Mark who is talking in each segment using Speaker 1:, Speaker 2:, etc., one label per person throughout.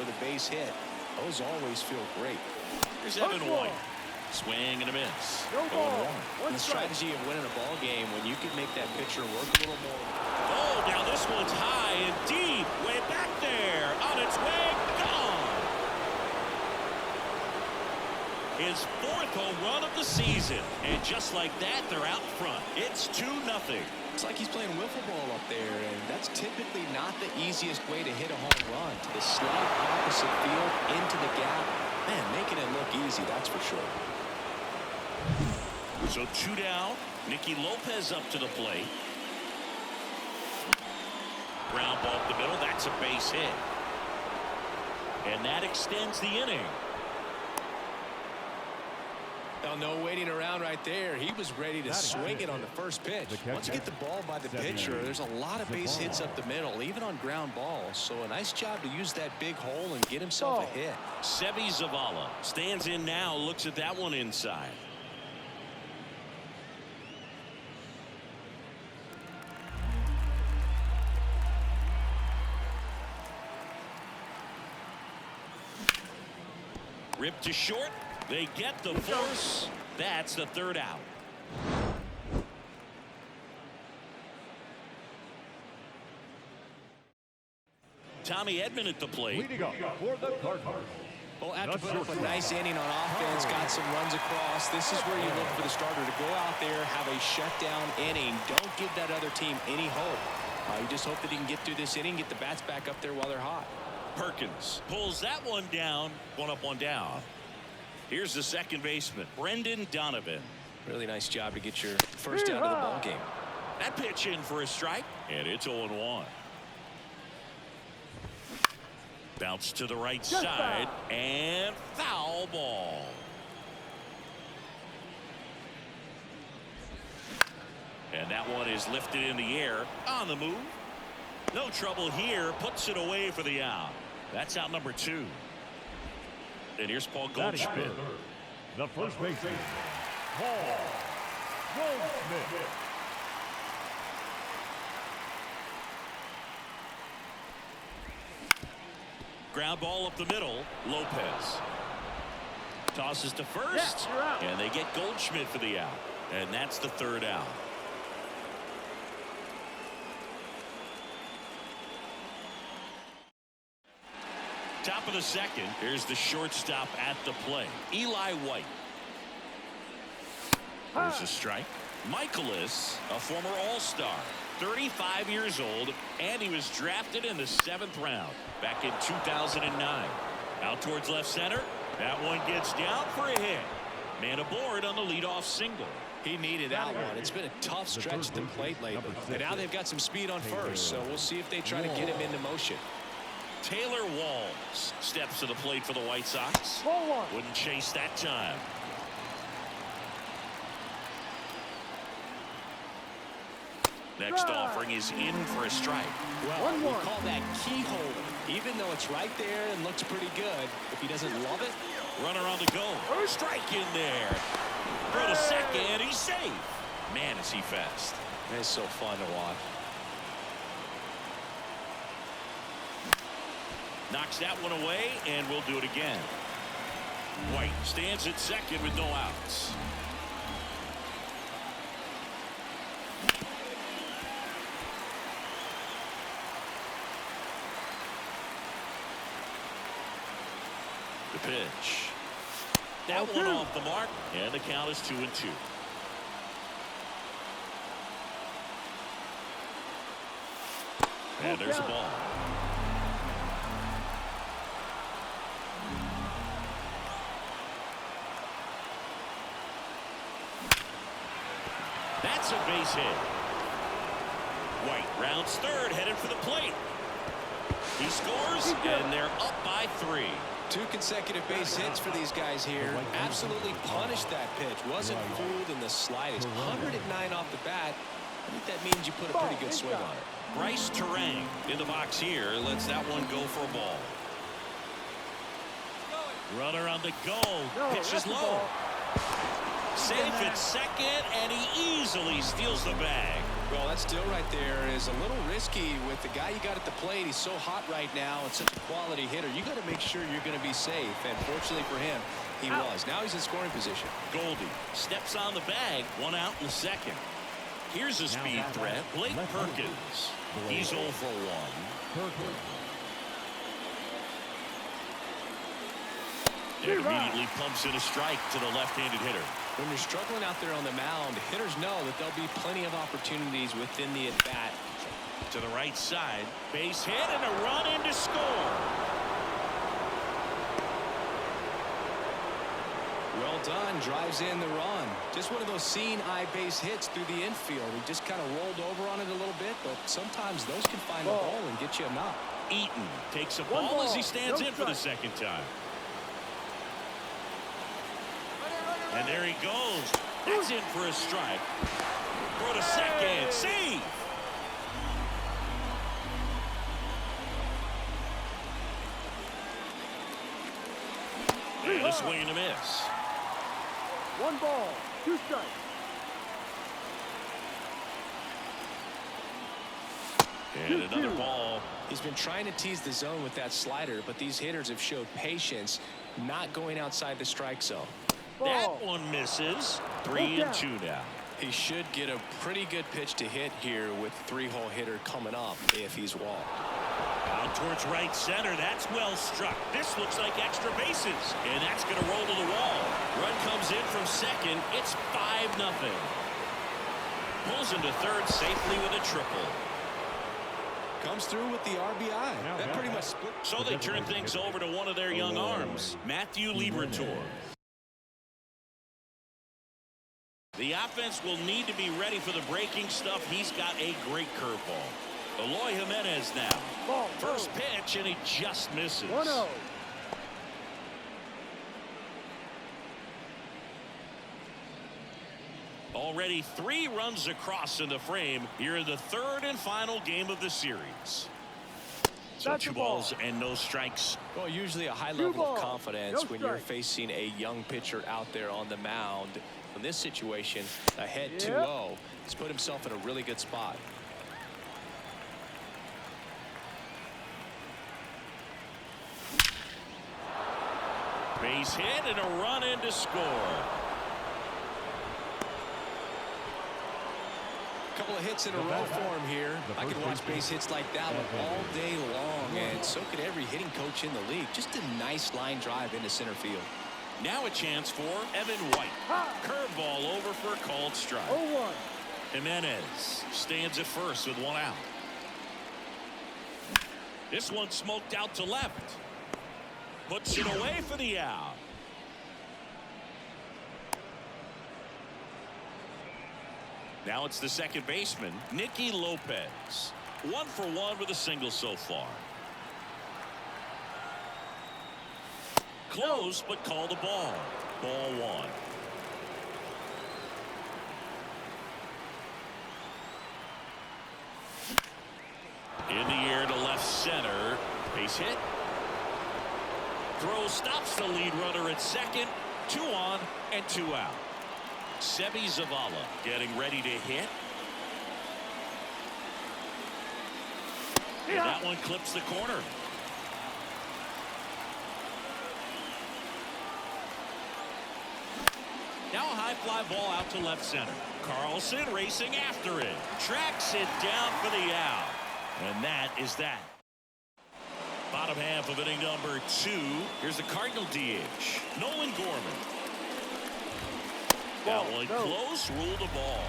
Speaker 1: with a base hit. Those always feel great.
Speaker 2: Here's Evan White. Swing and a miss. 0-1.
Speaker 1: And the strategy of winning a ball game when you can make that pitcher work a little more.
Speaker 2: Oh, now this one's high and deep. Way back there. On its way. Gone. His 4th home run of the season. And just like that, they're out front. It's 2-0.
Speaker 1: It's like he's playing wiffle ball up there, and that's typically not the easiest way to hit a home run. To the slight opposite field, into the gap. Man, making it look easy, that's for sure.
Speaker 2: So 2 down. Nicky Lopez up to the plate. Ground ball up the middle. That's a base hit. And that extends the inning.
Speaker 1: Now, no waiting around right there. He was ready to swing it on the first pitch. Once you get the ball by the pitcher, there's a lot of base hits up the middle, even on ground balls. So a nice job to use that big hole and get himself a hit.
Speaker 2: Seby Zavala stands in now, looks at that one inside. Ripped to short. They get the force. That's the 3rd out. Tommy Edman at the plate.
Speaker 3: Leading up for the Cardinals.
Speaker 1: Well, after putting up a nice inning on offense, got some runs across, this is where you look for the starter to go out there, have a shutdown inning. Don't give that other team any hope. You just hope that he can get through this inning, get the bats back up there while they're hot.
Speaker 2: Perkins pulls that one down. 1 up, 1 down. Here's the second baseman, Brendan Donovan.
Speaker 1: Really nice job to get your first out of the ball game.
Speaker 2: That pitch in for a strike, and it's 0-1. Bounce to the right side, and foul ball. And that one is lifted in the air on the move. No trouble here, puts it away for the out. That's out number 2. And here's Paul Goldschmidt.
Speaker 3: The first baseman, Paul Goldschmidt.
Speaker 2: Ground ball up the middle. Lopez tosses to first, and they get Goldschmidt for the out. And that's the 3rd out. Top of the 2nd. Here's the shortstop at the plate, Eli White. There's a strike. Michaelis, a former All-Star, 35 years old, and he was drafted in the 7th round back in 2009. Out towards left center. That one gets down for a hit. Man aboard on the leadoff single.
Speaker 1: He needed that one. It's been a tough stretch at the plate lately. And now they've got some speed on first, so we'll see if they try to get him into motion.
Speaker 2: Taylor Walls steps to the plate for the White Sox. Wouldn't chase that time. Next offering is in for a strike.
Speaker 1: Well, we call that keyhole. Even though it's right there and looks pretty good, if he doesn't love it.
Speaker 2: Runner on the go. Strike in there. Throw to second. He's safe. Man, is he fast.
Speaker 1: It's so fun to watch.
Speaker 2: Knocks that one away, and we'll do it again. White stands at second with no outs. The pitch. That one off the mark, and the count is 2-2. And there's a ball. That's a base hit. White rounds third, headed for the plate. He scores, and they're up by 3.
Speaker 1: 2 consecutive base hits for these guys here. Absolutely punished that pitch. Wasn't fooled in the slightest. 109 off the bat. I think that means you put a pretty good swing on it.
Speaker 2: Bryce Terang in the box here. Lets that one go for a ball. Runner on the go. Pitch is low. Safe at second, and he easily steals the bag.
Speaker 1: Well, that still right there is a little risky with the guy you got at the plate. He's so hot right now and such a quality hitter. You got to make sure you're going to be safe. And fortunately for him, he was. Now he's in scoring position.
Speaker 2: Goldie steps on the bag. 1 out in the second. Here's a speed threat. Blake Perkins. He's 0 for 1. And immediately pumps in a strike to the left-handed hitter.
Speaker 1: When you're struggling out there on the mound, hitters know that there'll be plenty of opportunities within the at-bat.
Speaker 2: To the right side. Base hit and a run in to score.
Speaker 1: Well done. Drives in the run. Just one of those seeing eye base hits through the infield. He just kind of rolled over on it a little bit, but sometimes those can find the ball and get you a knock.
Speaker 2: Eaton takes a ball as he stands in for the second time. And there he goes. That's in for a strike. Throw to second. Save. And a swing and a miss.
Speaker 4: 1 ball, 2 strikes.
Speaker 2: And another ball.
Speaker 1: He's been trying to tease the zone with that slider, but these hitters have showed patience, not going outside the strike zone.
Speaker 2: That one misses. 3 and 2 now.
Speaker 1: He should get a pretty good pitch to hit here with 3-hole hitter coming up if he's walked.
Speaker 2: Out towards right center. That's well struck. This looks like extra bases. And that's going to roll to the wall. Run comes in from second. It's 5-0. Pulls into third safely with a triple.
Speaker 1: Comes through with the RBI. That pretty much split.
Speaker 2: So they turn things over to one of their young arms, Matthew Liberatore. The offense will need to be ready for the breaking stuff. He's got a great curveball. Eloy Jimenez now. First pitch, and he just misses.
Speaker 4: 1-0.
Speaker 2: Already 3 runs across in the frame here in the third and final game of the series. So 2 balls and no strikes.
Speaker 1: Well, usually a high level of confidence when you're facing a young pitcher out there on the mound. In this situation, ahead 2-0, he's put himself in a really good spot.
Speaker 2: Base hit and a run in to score.
Speaker 1: Couple of hits in a row for him here. I could watch base hits like that one all day long, and so could every hitting coach in the league. Just a nice line drive into center field.
Speaker 2: Now a chance for Evan White. Curveball over for a called strike.
Speaker 4: 0-1.
Speaker 2: Jimenez stands at first with 1 out. This one smoked out to left. Puts it away for the out. Now it's the second baseman, Nicky Lopez. 1 for 1 with a single so far. Close, but called a ball. Ball 1. In the air to left center. Base hit. Throw stops the lead runner at second. 2 on and 2 out. Seby Zavala getting ready to hit. And that one clips the corner. Now a high fly ball out to left center. Carlson racing after it. Tracks it down for the out. And that is that. Bottom half of inning number 2. Here's the Cardinal DH, Nolan Gorman. That one close, ruled the ball.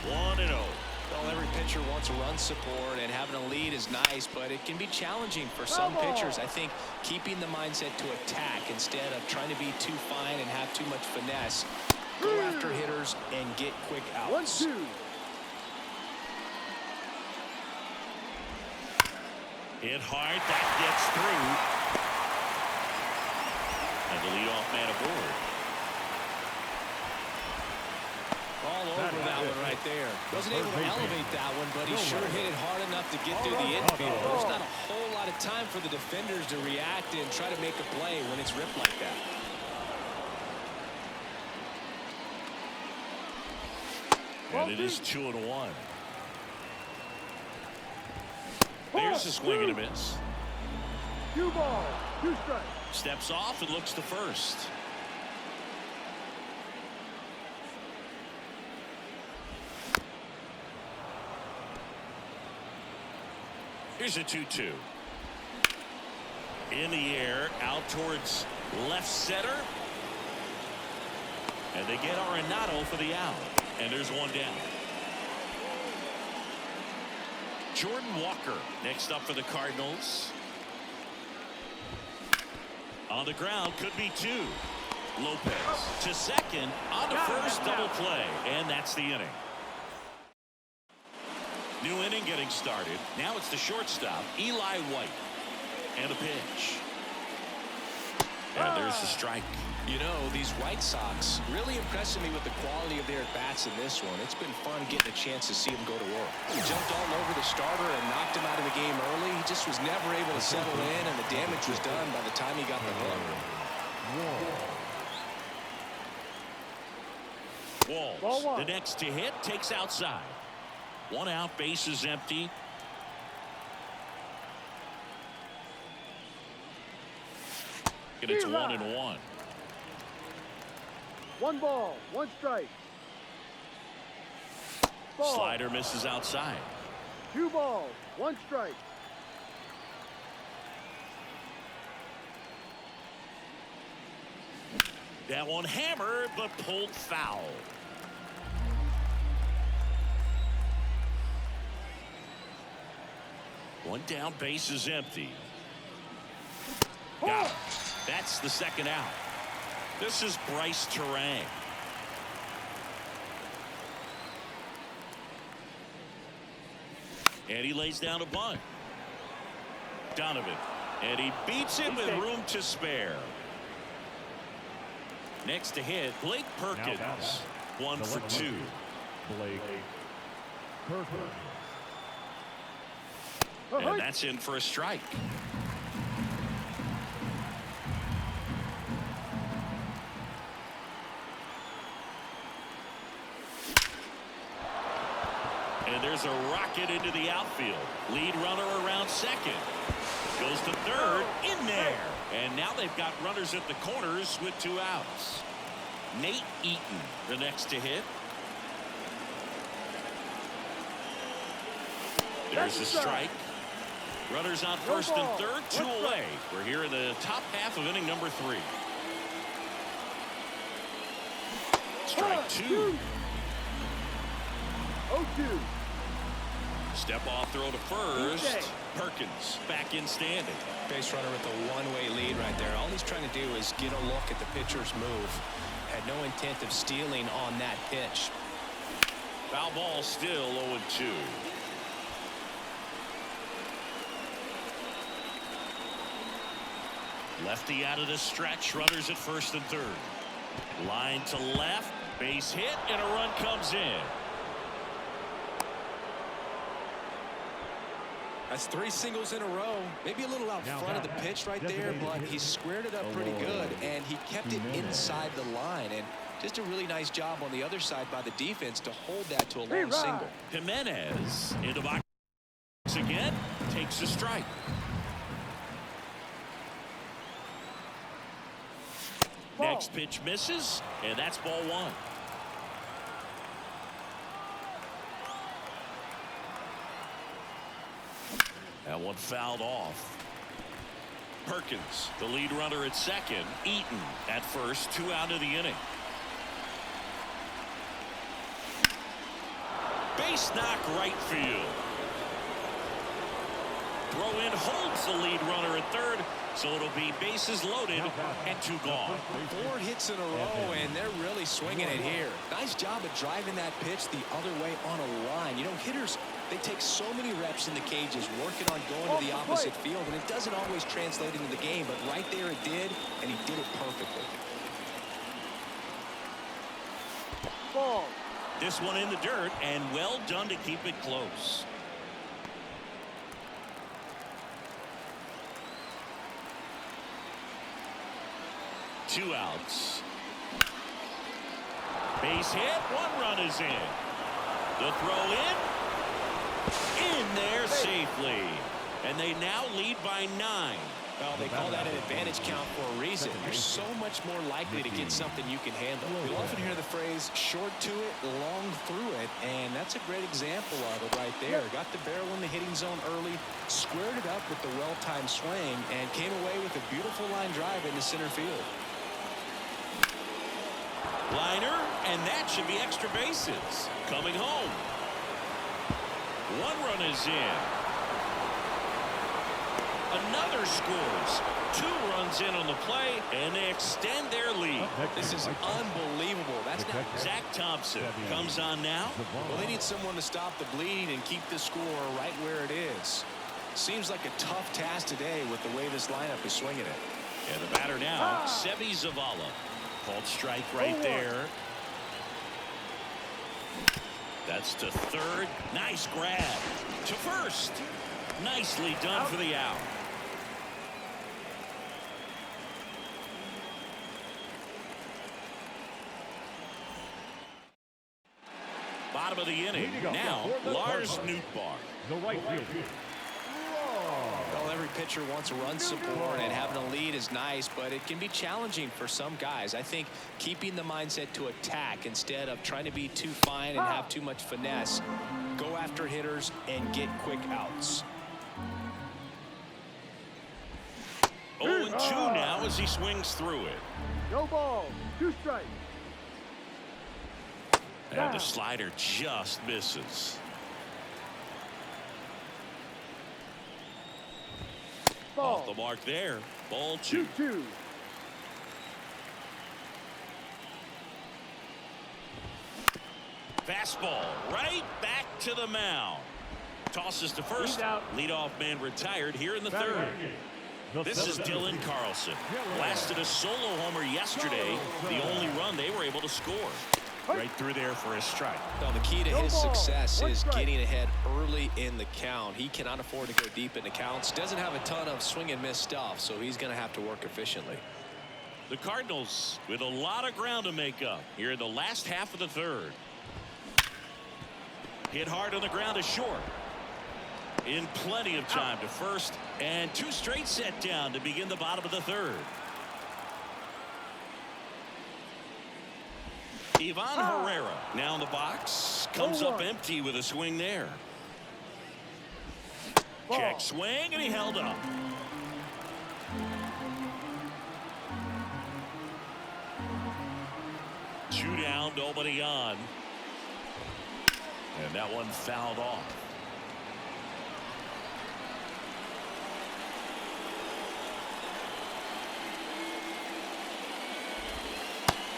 Speaker 2: 1-0.
Speaker 1: Well, every pitcher wants a run support, and having a lead is nice, but it can be challenging for some pitchers. I think keeping the mindset to attack instead of trying to be too fine and have too much finesse. Go after hitters and get quick outs.
Speaker 4: 1-2.
Speaker 2: Hit hard, that gets through. And the leadoff man aboard.
Speaker 1: All over that one right there. Wasn't able to elevate that one, but he sure hit it hard enough to get through the infield. There's not a whole lot of time for the defenders to react and try to make a play when it's ripped like that.
Speaker 2: And it is 2-1. There's a swing and a miss.
Speaker 4: 2 balls, 2 strikes.
Speaker 2: Steps off and looks to first. Here's a 2-2. In the air, out towards left center. And they get Arenado for the out. And there's one down. Jordan Walker next up for the Cardinals. On the ground, could be 2. Lopez to second, on to first, double play, and that's the inning. New inning getting started. Now it's the shortstop, Eli White. And a pitch. And there's the strike.
Speaker 1: You know, these White Sox really impressing me with the quality of their at-bats in this one. It's been fun getting a chance to see him go to work. He jumped all over the starter and knocked him out of the game early. He just was never able to settle in, and the damage was done by the time he got the hook.
Speaker 2: Walls, the next to hit, takes outside. 1 out, base is empty. And it's 1-1.
Speaker 4: 1 ball, 1 strike. Ball.
Speaker 2: Slider misses outside.
Speaker 4: 2 balls, 1 strike.
Speaker 2: That one hammered, but pulled foul. One down, base is empty. Got it. That's the second out. This is Bryce Terang. And he lays down a bunt. Donovan. And he beats it with room to spare. Next to hit, Blake Perkins. 1 for 2.
Speaker 3: Blake Perkins.
Speaker 2: And that's in for a strike. And there's a rocket into the outfield. Lead runner around second. Goes to third, in there. And now they've got runners at the corners with 2 outs. Nate Eaton, the next to hit. There's a strike. Runners on first and third, 2 away. We're here in the top half of inning number 3. Strike 2.
Speaker 4: 0-2.
Speaker 1: Step off throw to first. Perkins back in standing. Base runner with a one-way lead right there. All he's trying to do is get a look at the pitcher's move. Had no intent of stealing on that pitch.
Speaker 2: Foul ball still 0-2. Lefty out of the stretch. Runners at first and third. Line to left. Base hit and a run comes in.
Speaker 1: That's 3 singles in a row. Maybe a little out front of the pitch right there, but he squared it up pretty good, and he kept it inside the line. And just a really nice job on the other side by the defense to hold that to a long single.
Speaker 2: Jimenez into box again. Takes a strike. Next pitch misses, and that's ball 1. That one fouled off. Perkins, the lead runner at second. Eaton at first, 2 out of the inning. Base knock right field. Throw in holds the lead runner at third, so it'll be bases loaded and 2 gone.
Speaker 1: 4 hits in a row, and they're really swinging it here. Nice job of driving that pitch the other way on a line. You know, hitters, they take so many reps in the cages working on going to the opposite field, and it doesn't always translate into the game, but right there it did, and he did it perfectly.
Speaker 4: Ball.
Speaker 2: This one in the dirt, and well done to keep it close. Two outs. Base hit. 1 run is in. The throw in there safely. And they now lead by 9.
Speaker 1: Well, they call that an advantage count for a reason. You're so much more likely to get something you can handle. You'll often hear the phrase, short to it, long through it, and that's a great example of it right there. Got the barrel in the hitting zone early, squared it up with the well-timed swing, and came away with a beautiful line drive into center field.
Speaker 2: Liner, and that should be extra bases. Coming home. 1 run is in. Another scores. 2 runs in on the play, and they extend their lead.
Speaker 1: This is unbelievable. That's not
Speaker 2: Zach Thompson comes on now.
Speaker 1: Well, they need someone to stop the bleed and keep the score right where it is. Seems like a tough task today with the way this lineup is swinging it.
Speaker 2: And the batter now, Seby Zavala. Called strike right there. That's to third. Nice grab. To first. Nicely done for the out. Bottom of the inning. Now, Lars Nootbaar.
Speaker 3: The right field.
Speaker 1: Well, every pitcher wants a run support, and having a lead is nice, but it can be challenging for some guys. I think keeping the mindset to attack instead of trying to be too fine and have too much finesse. Go after hitters and get quick outs.
Speaker 2: 0-2 now as he swings through it.
Speaker 4: No ball. 2 strikes.
Speaker 2: And the slider just misses.
Speaker 4: Ball.
Speaker 2: Off the mark there. Ball 2.
Speaker 4: 2-2.
Speaker 2: Fastball right back to the mound. Tosses to first. Leadoff man retired here in the third. This is Dylan Carlson. Blasted a solo homer yesterday. The only run they were able to score. Right through there for a strike.
Speaker 1: Well, the key to his success is getting ahead early in the count. He cannot afford to go deep into counts. Doesn't have a ton of swing and miss stuff, so he's going to have to work efficiently.
Speaker 2: The Cardinals with a lot of ground to make up here in the last half of the third. Hit hard on the ground to short. In plenty of time to first, and 2 straight set down to begin the bottom of the third. Ivan Herrera now in the box. Comes up empty with a swing there. Check swing, and he held up. Two down, nobody on. And that one fouled off.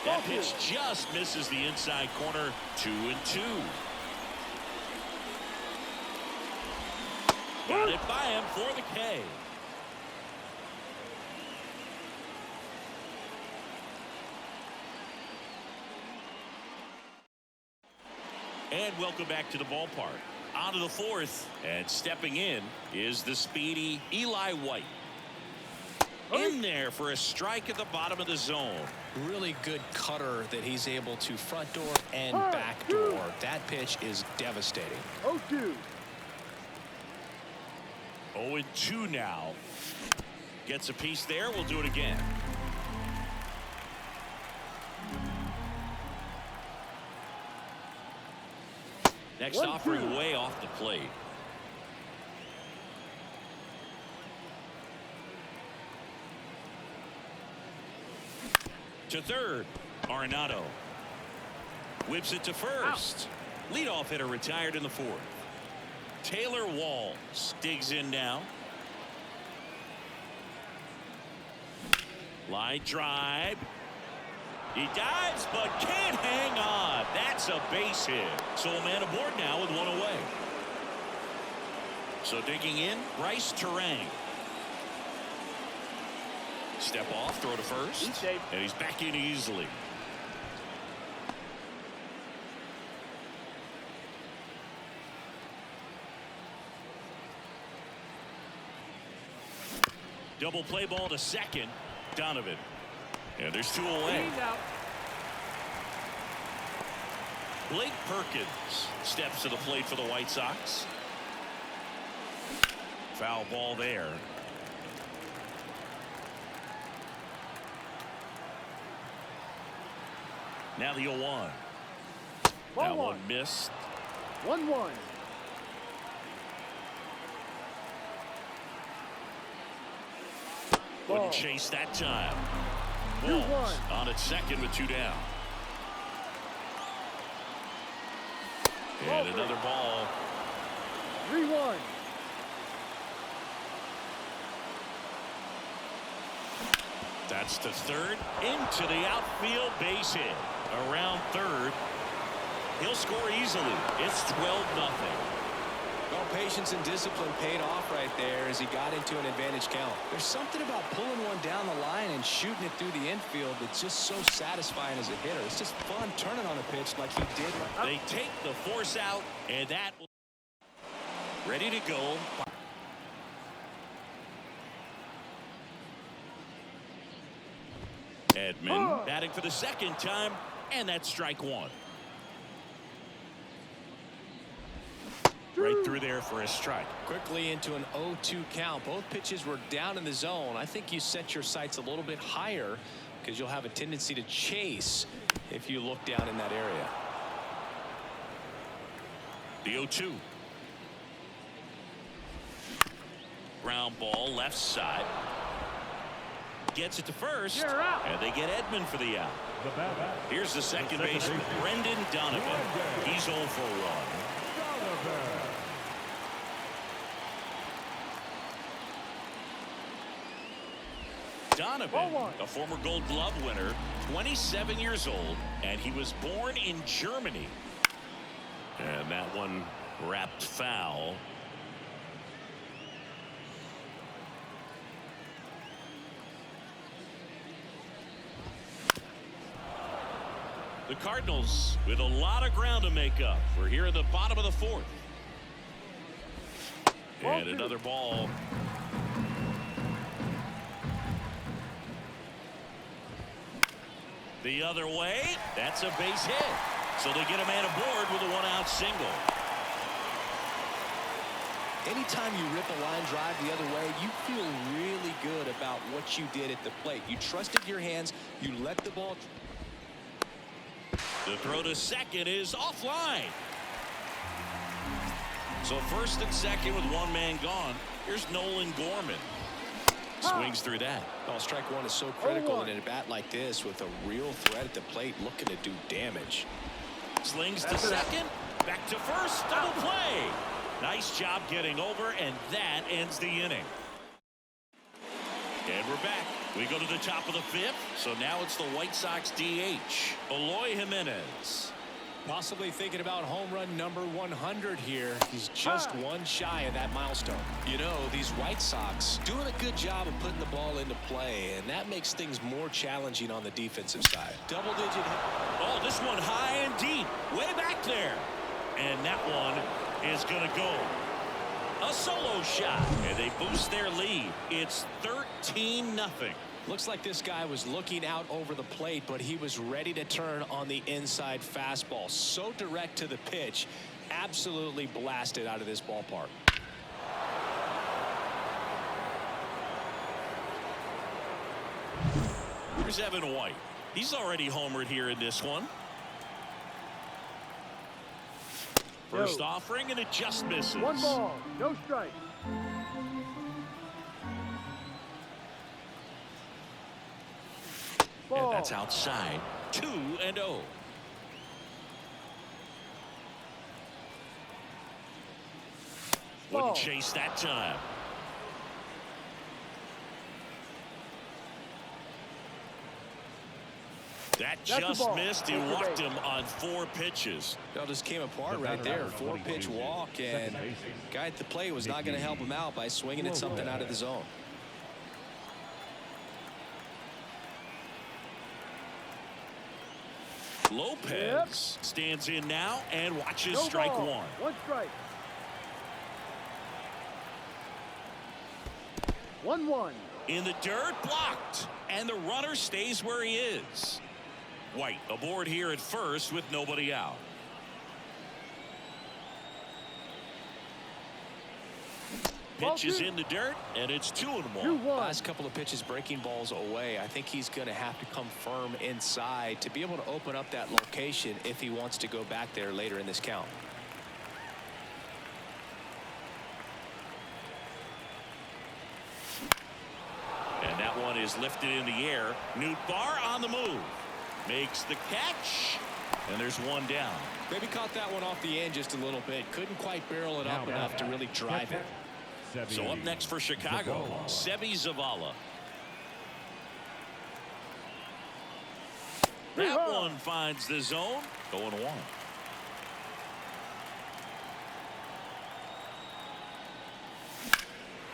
Speaker 2: That pitch just misses the inside corner. 2-2. Got it by him for the K. And welcome back to the ballpark. On to the fourth, and stepping in is the speedy Eli White. In there for a strike at the bottom of the zone.
Speaker 1: Really good cutter that he's able to front door and back door. That pitch is devastating.
Speaker 4: 0-2.
Speaker 2: 0-2 now. Gets a piece there. We'll do it again. Next offering way off the plate. To third, Arenado. Whips it to first. Leadoff hitter retired in the fourth. Taylor Walls digs in now. Line drive. He dives but can't hang on. That's a base hit. So a man aboard now with one away. So digging in, Bryce Turang. Step off, throw to first, and he's back in easily. Double play ball to second. Donovan. And there's 2 away. Blake Perkins steps to the plate for the White Sox. Foul ball there. Now the 0-1. That one missed.
Speaker 4: 1-1.
Speaker 2: Wouldn't chase that time.
Speaker 4: 2-1.
Speaker 2: Balls on its second with 2 down. And another ball.
Speaker 4: 3-1.
Speaker 2: That's the third. Into the outfield base hit. Around third. He'll score easily. It's 12-0.
Speaker 1: Well, patience and discipline paid off right there as he got into an advantage count. There's something about pulling one down the line and shooting it through the infield that's just so satisfying as a hitter. It's just fun turning on a pitch like he did.
Speaker 2: They take the force out, and that ready to go. Edman batting for the second time, and that's strike one. Right through there for a strike.
Speaker 1: Quickly into an 0-2 count. Both pitches were down in the zone. I think you set your sights a little bit higher because you'll have a tendency to chase if you look down in that area.
Speaker 2: The 0-2. Ground ball left side. Gets it to first, and they get Edman for the out. Here's the second baseman, Brendan Donovan. He's 0 for 1. Donovan, a former Gold Glove winner, 27 years old, and he was born in Germany. And that one wrapped foul. The Cardinals with a lot of ground to make up. We're here in the bottom of the fourth. And another ball. The other way. That's a base hit. So they get a man aboard with a 1-out single.
Speaker 1: Anytime you rip a line drive the other way, you feel really good about what you did at the plate. You trusted your hands. You let the ball.
Speaker 2: The throw to second is offline. So first and second with one man gone. Here's Nolan Gorman. Swings through that.
Speaker 1: Oh, strike one is so critical in a bat like this with a real threat at the plate looking to do damage.
Speaker 2: Slings to second. Back to first. Double play. Nice job getting over, and that ends the inning. And we're back. We go to the top of the fifth. So now it's the White Sox DH, Eloy Jimenez.
Speaker 1: Possibly thinking about home run number 100 here. He's just one shy of that milestone. You know, these White Sox doing a good job of putting the ball into play, and that makes things more challenging on the defensive side. Double-digit hit.
Speaker 2: Oh, this one high and deep, way back there. And that one is going to go. A solo shot, and they boost their lead. It's 13-0.
Speaker 1: Looks like this guy was looking out over the plate, but he was ready to turn on the inside fastball. So direct to the pitch, absolutely blasted out of this ballpark.
Speaker 2: Here's Evan White. He's already homered here in this one. First offering, and it just misses.
Speaker 4: 1 ball, no strike.
Speaker 2: And that's outside. 2-0. Wouldn't chase that time. That just missed. He walked him on 4 pitches.
Speaker 1: It just came apart right there. 4-pitch walk, and guy at the plate was not going to help him out by swinging at something out of the zone.
Speaker 2: Lopez stands in now and watches strike one.
Speaker 4: 1 strike. 1-1.
Speaker 2: In the dirt, blocked, and the runner stays where he is. White aboard here at first with nobody out. Pitch is in the dirt, and it's 2-1.
Speaker 4: 2-1.
Speaker 1: Last couple of pitches breaking balls away. I think he's going to have to come firm inside to be able to open up that location if he wants to go back there later in this count.
Speaker 2: And that one is lifted in the air. Nootbaar on the move. Makes the catch. And there's one down.
Speaker 1: Maybe caught that one off the end just a little bit. Couldn't quite barrel it up enough to really drive it.
Speaker 2: So up next for Chicago, Seby Zavala. That one finds the zone. 0-1.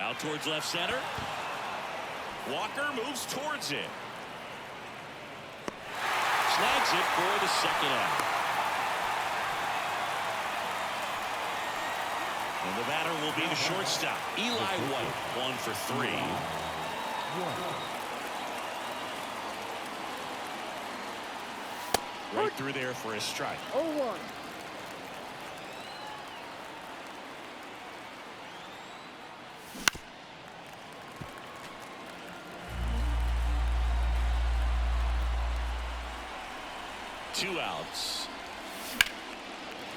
Speaker 2: Out towards left center. Walker moves towards it. Snags it for the second out. And the batter will be the shortstop, Eli White, 1 for 3. Right through there for a strike.
Speaker 4: 0-1.
Speaker 2: Two outs.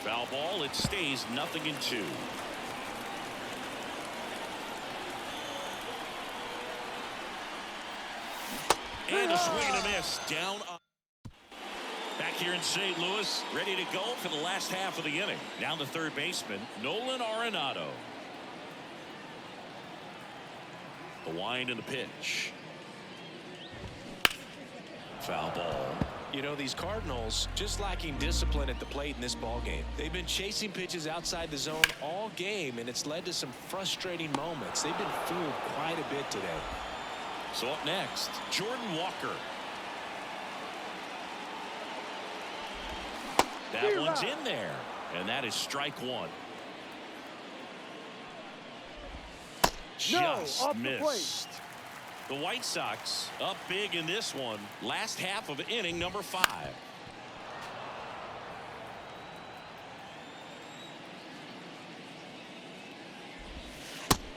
Speaker 2: Foul ball. It stays 0-2. And a swing and a miss. Down. Back here in St. Louis, ready to go for the last half of the inning. Down to third baseman, Nolan Arenado. The wind and the pitch. Foul ball.
Speaker 1: You know, these Cardinals just lacking discipline at the plate in this ball game. They've been chasing pitches outside the zone all game, and it's led to some frustrating moments. They've been fooled quite a bit today.
Speaker 2: So up next, Jordan Walker. That one's in there, and that is strike one. Just missed. The White Sox up big in this one. Last half of inning number 5.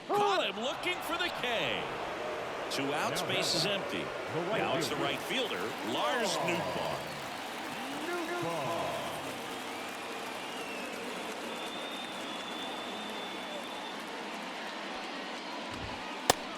Speaker 2: Caught him looking for the K. 2 outs, base is empty. Now it's the right fielder, Lars Nootbaar.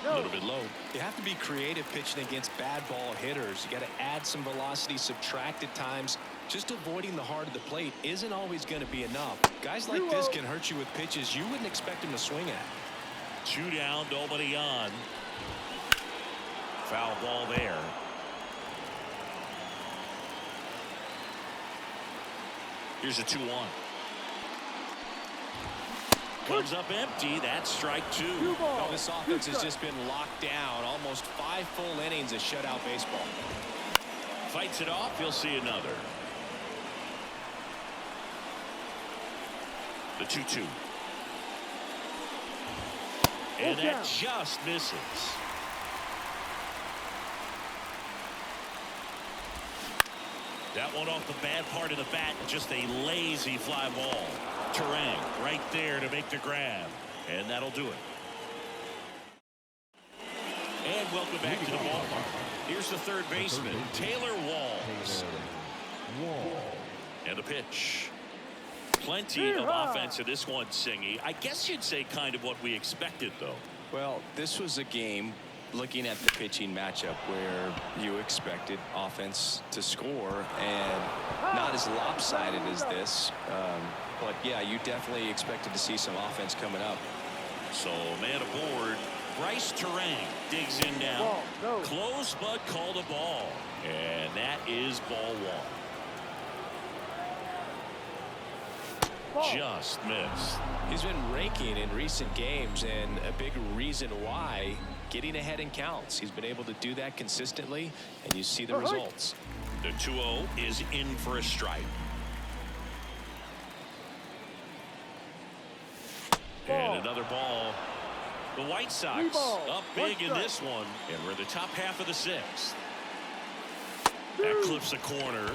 Speaker 2: A little bit low.
Speaker 1: You have to be creative pitching against bad ball hitters. You got to add some velocity, subtract at times. Just avoiding the heart of the plate isn't always going to be enough. Guys like this can hurt you with pitches you wouldn't expect him to swing at.
Speaker 2: 2 down, nobody on. Foul ball there. Here's a 2-1. Comes up empty. That's strike 2.
Speaker 1: Oh, this offense has just been locked down. Almost 5 full innings of shutout baseball.
Speaker 2: Fights it off. He'll see another. The 2-2. And that just misses. That one off the bad part of the bat. Just a lazy fly ball. Turang right there to make the grab. And that'll do it. And welcome back to the ballpark. Here's the third baseman, Taylor Walls. And a pitch. Plenty of offense in this one, Singy. I guess you'd say kind of what we expected, though.
Speaker 1: Well, this was a game, looking at the pitching matchup, where you expected offense to score, and not as lopsided as this. But yeah, you definitely expected to see some offense coming up.
Speaker 2: So man aboard. Bryce Turang digs in now. Close, but called a ball. And that is ball 1. Just missed.
Speaker 1: He's been raking in recent games, and a big reason why, getting ahead in counts. He's been able to do that consistently, and you see the results.
Speaker 2: The 2-0 is in for a strike. And another ball. The White Sox up big in this one, and we're in the top half of the 6th. That clips a corner.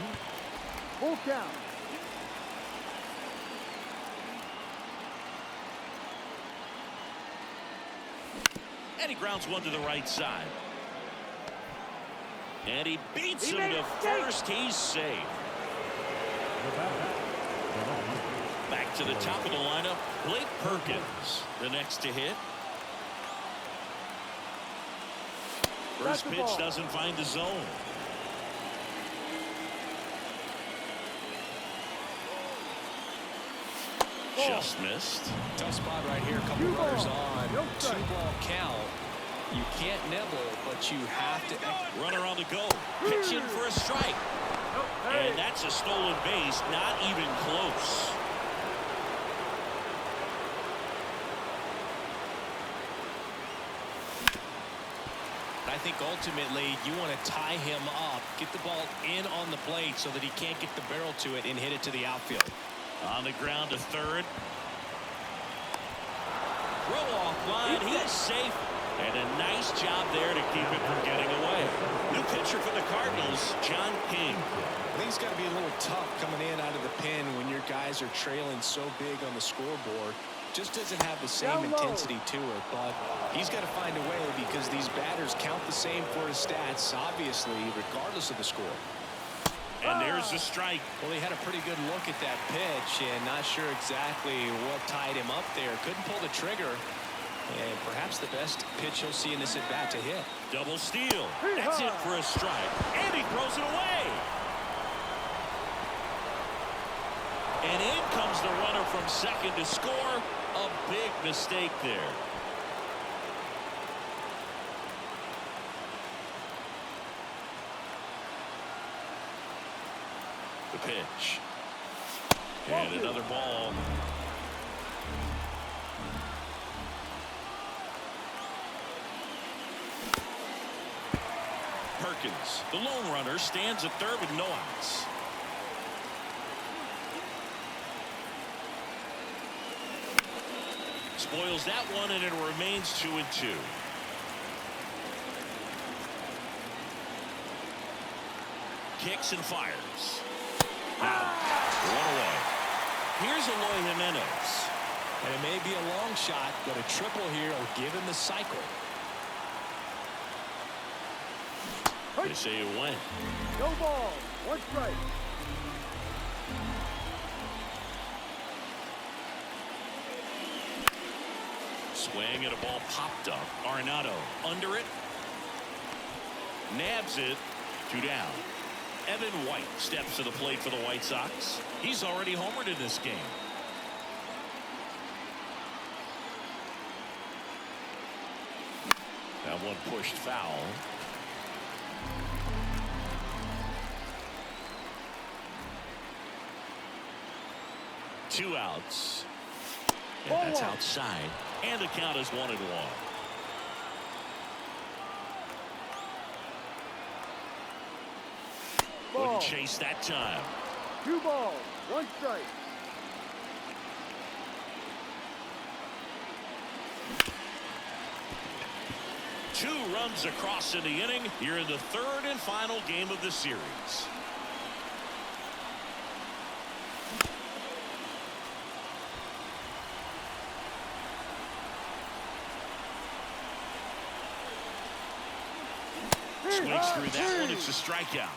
Speaker 4: Full count.
Speaker 2: And he grounds one to the right side. And he beats him to first. He's safe. Back to the top of the lineup, Blake Perkins, the next to hit. First pitch doesn't find the zone. Just missed.
Speaker 1: Tough spot right here. A couple runners on. 2-ball count. You can't nibble, but you have to.
Speaker 2: Runner on the go. Pitching for a strike. And that's a stolen base. Not even close.
Speaker 1: I think ultimately you want to tie him up, get the ball in on the plate so that he can't get the barrel to it and hit it to the outfield.
Speaker 2: On the ground to third. Throw off line. He's safe. And a nice job there to keep it from getting away. New pitcher for the Cardinals, John King.
Speaker 1: I think it's got to be a little tough coming in out of the pen when your guys are trailing so big on the scoreboard. Just doesn't have the same intensity to it, but he's got to find a way because these batters count the same for his stats, obviously, regardless of the score.
Speaker 2: And there's the strike.
Speaker 1: Well, he had a pretty good look at that pitch and not sure exactly what tied him up there. Couldn't pull the trigger. And perhaps the best pitch he'll see in this at-bat to hit.
Speaker 2: Double steal. That's it for a strike. And he throws it away. And in comes the runner from second to score. A big mistake there. The pitch. And another ball. Perkins, the lone runner, stands at third with no outs. Spoils that one, and it remains 2-2. Kicks and fires. Out. One away. Here's Eloy Jimenez.
Speaker 1: And it may be a long shot, but a triple here will give him the cycle.
Speaker 2: They say it went.
Speaker 4: No ball. 1 strike.
Speaker 2: Swing and a ball popped up. Arenado under it. Nabs it. 2 down. Evan White steps to the plate for the White Sox. He's already homered in this game. That one pushed foul. Two outs. And that's outside. And the count is 1-1. Wouldn't chase that time.
Speaker 4: 2 balls. 1 strike.
Speaker 2: Two runs across in the inning here in the third and final game of the series. Swings through that one. It's a strikeout.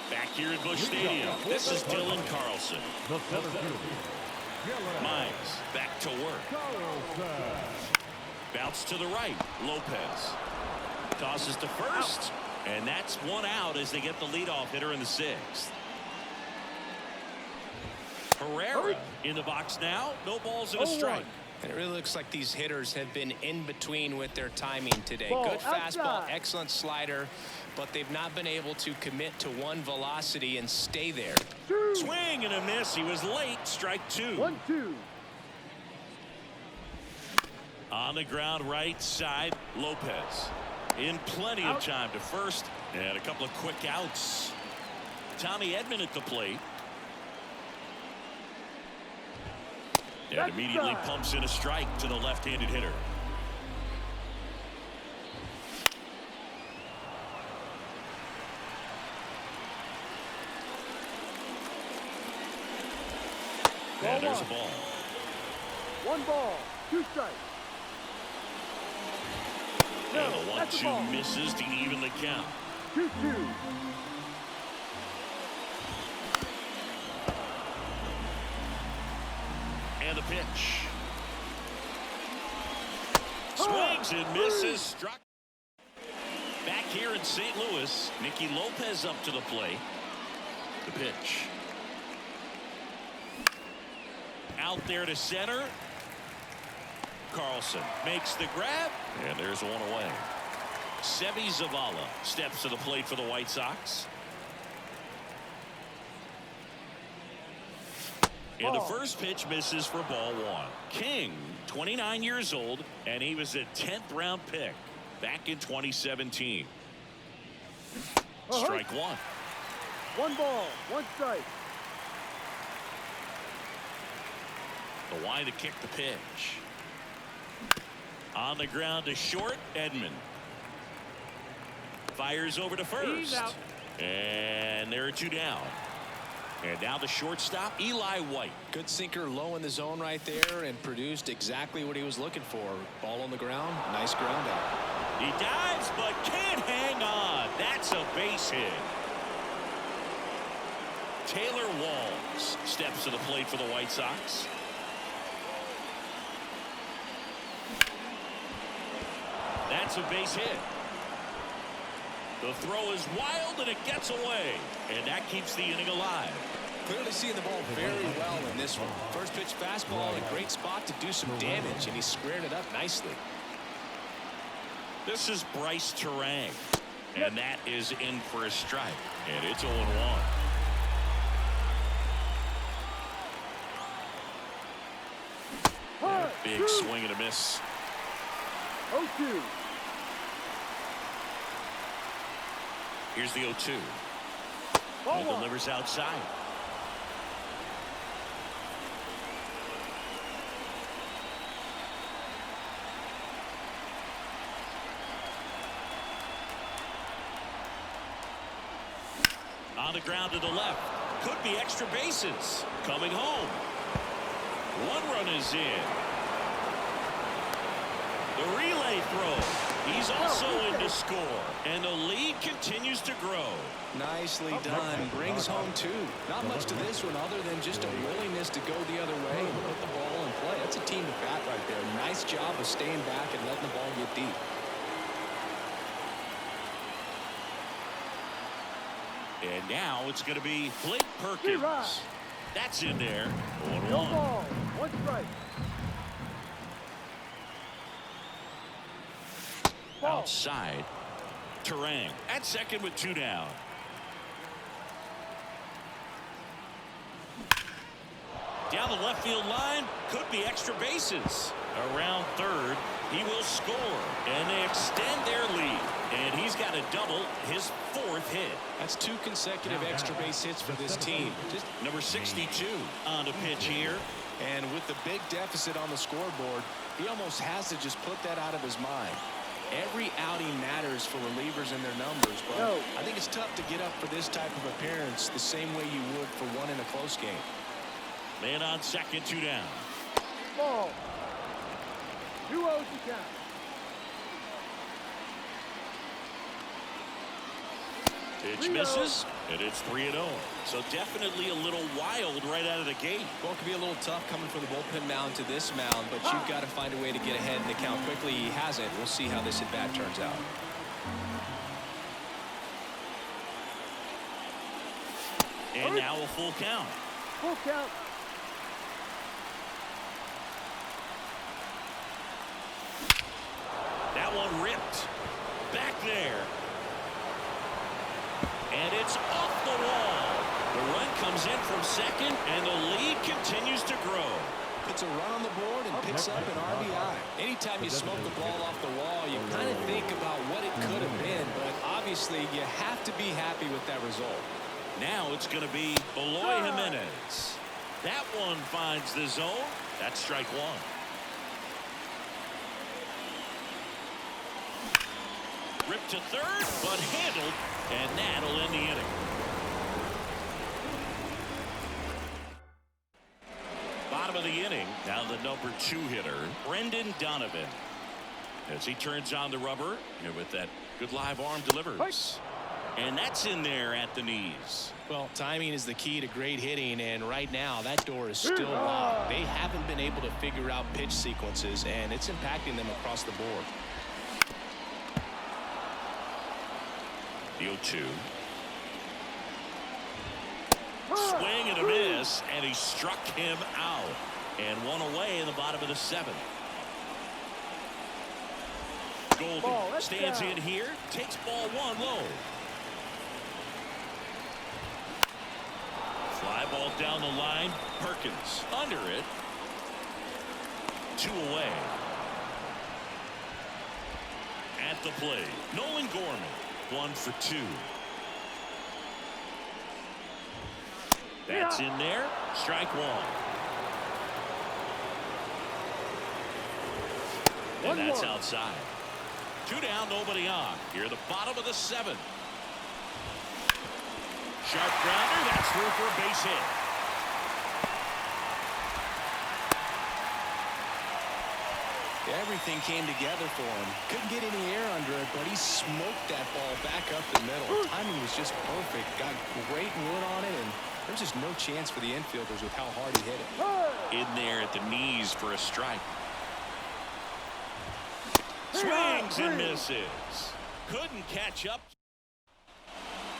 Speaker 2: Back here at Busch Stadium, this is Dylan Carlson. Mines back to work. Bounce to the right. Lopez tosses to first. And that's 1 out as they get the leadoff hitter in the 6th. Herrera in the box now. No balls and a strike.
Speaker 1: And it really looks like these hitters have been in between with their timing today. Good fastball, excellent slider, but they've not been able to commit to one velocity and stay there.
Speaker 2: Swing and a miss. He was late. Strike 2.
Speaker 4: 1-2.
Speaker 2: On the ground right side, Lopez. In plenty of time to first. And a couple of quick outs. Tommy Edman at the plate. And immediately pumps in a strike to the left-handed hitter. And there's a ball.
Speaker 4: 1 ball. 2 strikes.
Speaker 2: And the
Speaker 4: that's the
Speaker 2: 1-2
Speaker 4: ball.
Speaker 2: misses to even the count.
Speaker 4: 2-2.
Speaker 2: And the pitch. Swings and misses. Struck. Back here in St. Louis, Nicky Lopez up to the plate. The pitch. Out there to center. Carlson makes the grab, and there's one away. Seby Zavala steps to the plate for the White Sox. And the first pitch misses for ball one. King, 29 years old, and he was a 10th round pick back in 2017. Strike one.
Speaker 4: 1 ball, 1 strike.
Speaker 2: The line to kick the pitch. On the ground to short, Edman. Fires over to first. And there are 2 down. And now the shortstop, Eli White.
Speaker 1: Good sinker low in the zone right there and produced exactly what he was looking for. Ball on the ground. Nice ground out.
Speaker 2: He dives but can't hang on. That's a base hit. Taylor Walls steps to the plate for the White Sox. That's a base hit. The throw is wild and it gets away. And that keeps the inning alive.
Speaker 1: Clearly seeing the ball very well in this one. First pitch fastball in a great spot to do some damage, and he squared it up nicely.
Speaker 2: This is Bryce Turang. And that is in for a strike. And it's 0-1. Big swing and a miss.
Speaker 4: 0-2.
Speaker 2: Here's the 0-2.
Speaker 4: Ball
Speaker 2: And
Speaker 4: one.
Speaker 2: delivers outside. On the ground to the left. Could be extra bases. Coming home. 1 run is in. The relay throw. He's also in to score. And the lead continues to grow.
Speaker 1: Nicely done. Brings home 2. Not much to this one other than just a willingness to go the other way and put the ball in play. That's a team at bat right there. Nice job of staying back and letting the ball get deep.
Speaker 2: And now it's going to be Blake Perkins. That's in there. 1-1.
Speaker 4: No ball, 1 strike. Ball.
Speaker 2: Outside. Turang at second with 2 down. Down the left field line. Could be extra bases. Around third. He will score. And they extend their lead. And he's got a double, his 4th hit.
Speaker 1: That's 2 consecutive extra base hits for this team. Just
Speaker 2: Number 62 on the pitch here.
Speaker 1: And with the big deficit on the scoreboard, he almost has to just put that out of his mind. Every outing matters for relievers and their numbers, but I think it's tough to get up for this type of appearance the same way you would for one in a close game.
Speaker 2: Man on second, 2 down.
Speaker 4: Ball. 2-0 to count.
Speaker 2: Pitch misses, and it's 3-0. So definitely a little wild right out of the gate.
Speaker 1: Well, it could be a little tough coming from the bullpen mound to this mound, but you've got to find a way to get ahead in the count quickly. He hasn't. We'll see how this at-bat turns out.
Speaker 2: And now a full count.
Speaker 4: Full count.
Speaker 2: That one ripped. Back there. And it's off the wall. The run comes in from second, and the lead continues to grow.
Speaker 1: Puts a run on the board and picks up an RBI. Anytime you smoke the ball off the wall, you kind of think about what it could have been, but obviously you have to be happy with that result.
Speaker 2: Now it's going to be Eloy Jimenez. That one finds the zone. That's strike 1. Ripped to third, but handled, and that'll end the inning. Bottom of the inning, now the number 2 hitter, Brendan Donovan. as he turns on the rubber and with that good live arm delivers. And that's in there at the knees.
Speaker 1: Well, timing is the key to great hitting, and right now that door is still locked. They haven't been able to figure out pitch sequences, and it's impacting them across the board.
Speaker 2: The 0-2. Swing and a miss, and he struck him out. And one away in the bottom of the 7th. Goldie stands in here, takes ball 1 low. Fly ball down the line. Perkins under it. 2 away. At the plate, Nolan Gorman, 1 for 2. That's in there. Strike 1. And that's outside. 2 down, nobody on. Here, the bottom of the 7th. Sharp grounder. That's through for a base hit.
Speaker 1: Everything came together for him. Couldn't get any air under it, but he smoked that ball back up the middle. Timing was just perfect. Got great wood on it, and there's just no chance for the infielders with how hard he hit it.
Speaker 2: In there at the knees for a strike. Swings and misses. Couldn't catch up.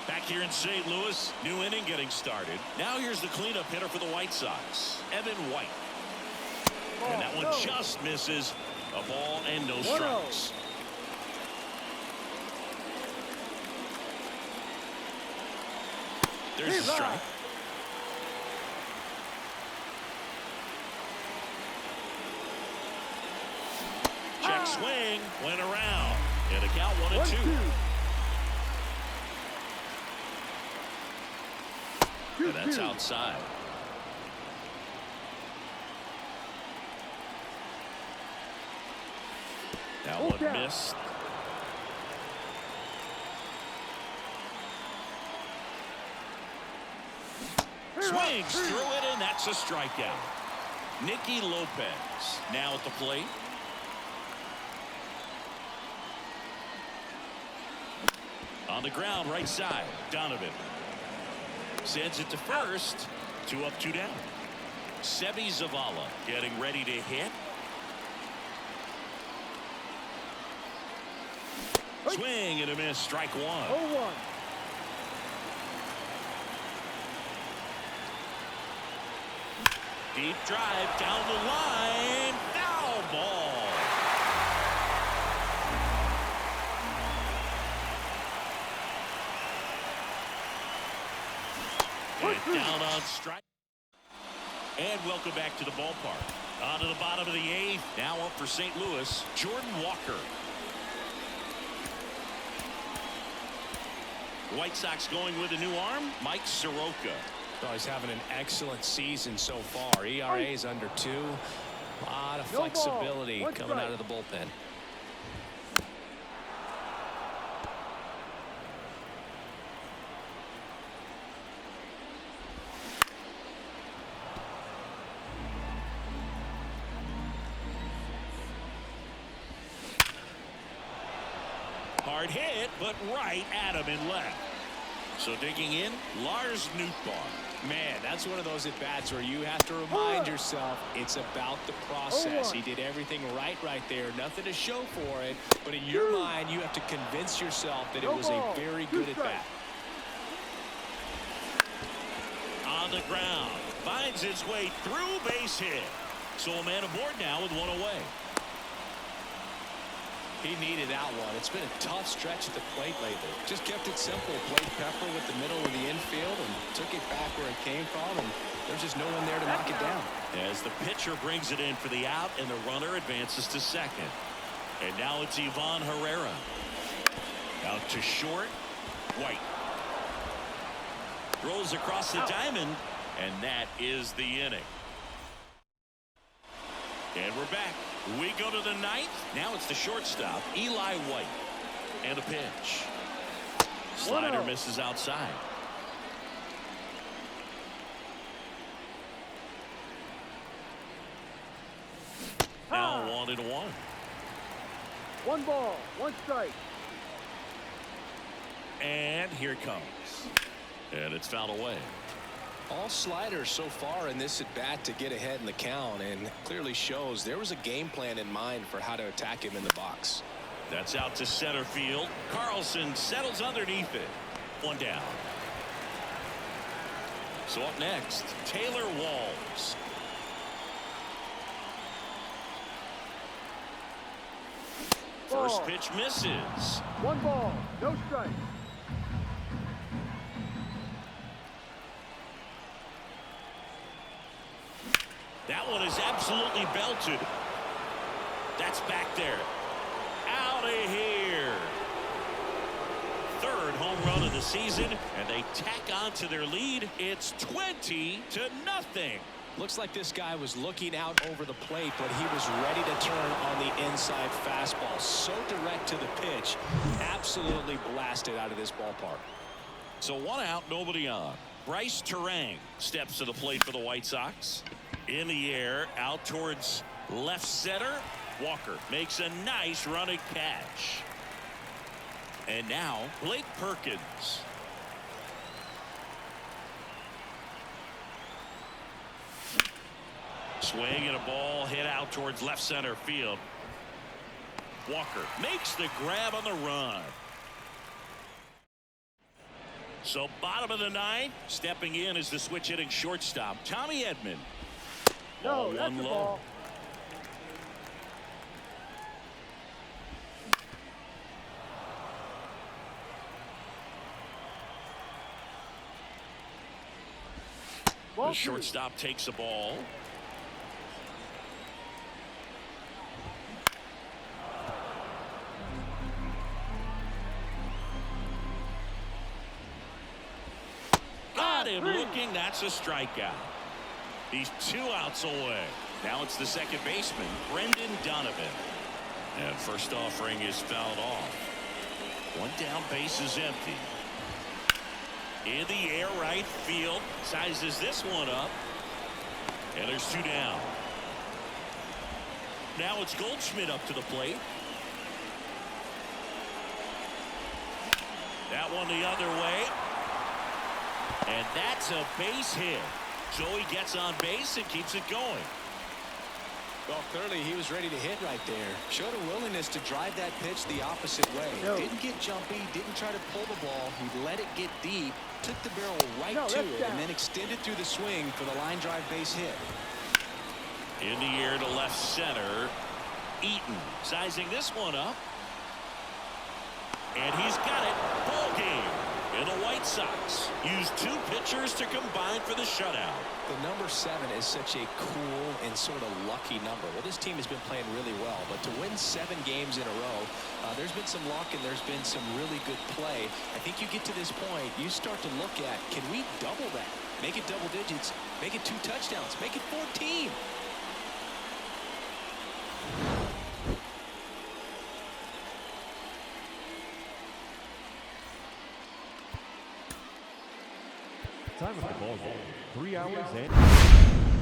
Speaker 2: Back here in St. Louis, new inning getting started. Now here's the cleanup hitter for the White Sox, Evan White. And that one just misses. A ball and no strikes. There's a strike. Check swing, went around. And a count 1-2. And that's outside. That one missed. Swings through it, and that's a strikeout. Nicky Lopez now at the plate. On the ground, right side, Donovan. Sends it to first. 2 up, 2 down. Seby Zavala getting ready to hit. Swing and a miss, strike 1.
Speaker 4: 0-1.
Speaker 2: Deep drive down the line. Foul ball. And down on strike. And welcome back to the ballpark. On to the bottom of the 8th. Now up for St. Louis, Jordan Walker. White Sox going with a new arm, Mike Soroka.
Speaker 1: Oh, he's having an excellent season so far. ERA is under 2. A lot of flexibility coming out of the bullpen.
Speaker 2: Hard hit, but right at him in left. So digging in, Lars Nootbaar.
Speaker 1: Man, that's one of those at-bats where you have to remind yourself it's about the process. He did everything right there. Nothing to show for it. But in your mind, you have to convince yourself that it was a very good at-bat.
Speaker 2: On the ground. Finds its way through, base hit. So a man aboard now with 1 away.
Speaker 1: He needed that one. It's been a tough stretch at the plate lately. Just kept it simple. Played pepper with the middle of the infield and took it back where it came from, and there's just no one there to knock it down.
Speaker 2: As the pitcher brings it in for the out, and the runner advances to second. And now it's Ivan Herrera. Out to short. White. Throws across the diamond, and that is the inning. And we're back. We go to the 9th. Now it's the shortstop, Eli White. And a pitch. Slider misses outside. Now 1-1.
Speaker 4: One ball, one strike.
Speaker 2: And here it comes. And it's fouled away.
Speaker 1: All sliders so far in this at bat to get ahead in the count, and clearly shows there was a game plan in mind for how to attack him in the box.
Speaker 2: That's out to center field. Carlson settles underneath it. One down. So up next, Taylor Walls. First
Speaker 4: Ball.
Speaker 2: pitch misses.
Speaker 4: One ball, no strike.
Speaker 2: That one is absolutely belted. That's back there. Out of here. Third home run of the season, and they tack on to their lead. It's 20-0.
Speaker 1: Looks like this guy was looking out over the plate, but he was ready to turn on the inside fastball. So direct to the pitch. Absolutely blasted out of this ballpark.
Speaker 2: So one out, nobody on. Bryce Terang steps to the plate for the White Sox. In the air, out towards left center. Walker makes a nice running catch. And now Blake Perkins. Swing and a ball hit out towards left center field. Walker makes the grab on the run. So bottom of the ninth, stepping in is the switch hitting shortstop Tommy Edman.
Speaker 4: No, that's
Speaker 2: one
Speaker 4: a
Speaker 2: low.
Speaker 4: ball. Ball
Speaker 2: The
Speaker 4: two.
Speaker 2: shortstop takes the ball. Got him looking. That's a strikeout. He's 2 outs away. Now it's the second baseman, Brendan Donovan. And first offering is fouled off. One down, base is empty. In the air, right field. Sizes this one up. And there's 2 down. Now it's Goldschmidt up to the plate. That one the other way. And that's a base hit. Joey gets on base and keeps it going.
Speaker 1: Well, clearly he was ready to hit right there. Showed a willingness to drive that pitch the opposite way.
Speaker 4: No.
Speaker 1: Didn't get jumpy, didn't try to pull the ball. He let it get deep, took the barrel right
Speaker 4: No,
Speaker 1: to
Speaker 4: that's
Speaker 1: it,
Speaker 4: down.
Speaker 1: and then extended through the swing for the line drive base hit.
Speaker 2: In the air to left center. Eaton sizing this one up. And he's got it. Ball game. And the White Sox use 2 pitchers to combine for the shutout.
Speaker 1: The number 7 is such a cool and sort of lucky number. Well, this team has been playing really well, but to win 7 games in a row, there's been some luck and there's been some really good play. I think you get to this point, you start to look at, can we double that? Make it double digits, make it 2 touchdowns, make it 14.
Speaker 3: Time of the ball game, 3 hours and